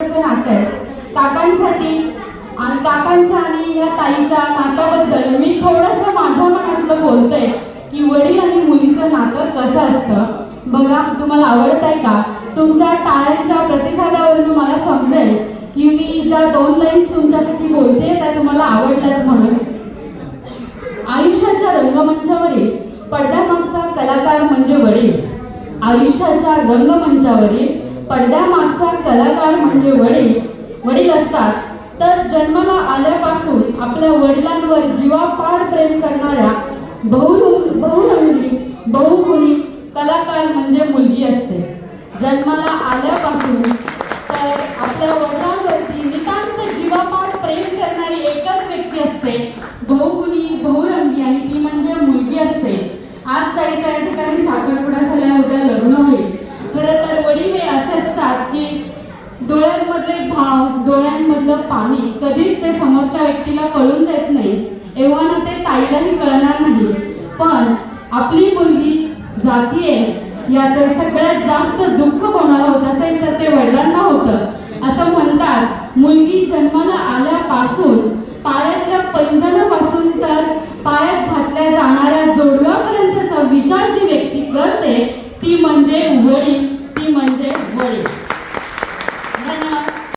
नातं आहे काकांसाठी आणि काकांच्या आणि या ताईच्या नात्याबद्दल मी थोडंसं माझ्या मनातलं बोलते की वडील आणि मुलीचं नातं कसं असतं. बघा, तुम्हाला आवडत आहे का? तुमच्या टाळ्यांच्या प्रतिसादावरून मला समजेल की मी ज्या 2 लाईन्स तुमच्यासाठी बोलते त्या तुम्हाला आवडल्यात म्हणून. आयुष्याच्या रंगमंचावरील पडद्यामागचा कलाकार म्हणजे वडील. आयुष्याच्या रंगमंचावरील पडद्यामागचा कलाकार म्हणजे वडील असतात. तर जन्माला आल्यापासून आपल्या वडिलांवर जीवापाड प्रेम करणाऱ्या बहुगुणी कलाकार म्हणजे मुलगी असते. जन्माला आल्यापासून तर आपल्या वडिलांवरती नितांत जीवापाड प्रेम करणारी एकच व्यक्ती असते, बहुगुणी बहुरंगी, आणि ती म्हणजे मुलगी असते. आज ताईच्या या ठिकाणी साखरपुडा झाल्या, उद्या लग्न होईल. खरं तर वडील हे असे असतात की डोळ्यांमधले भाव, डोळ्यांमधलं पाणी कधीच ते समोरच्या व्यक्तीला कळून देत नाही, एव्हाना ते ताईलाही कळणार नाही. पण आपली मुलगी जातीये याचं सगळ्यात जास्त दुःख कोणाला होत असेल तर ते वडिलांना होतं. असं म्हणतात, मुलगी जन्माला आल्यापासून पायातल्या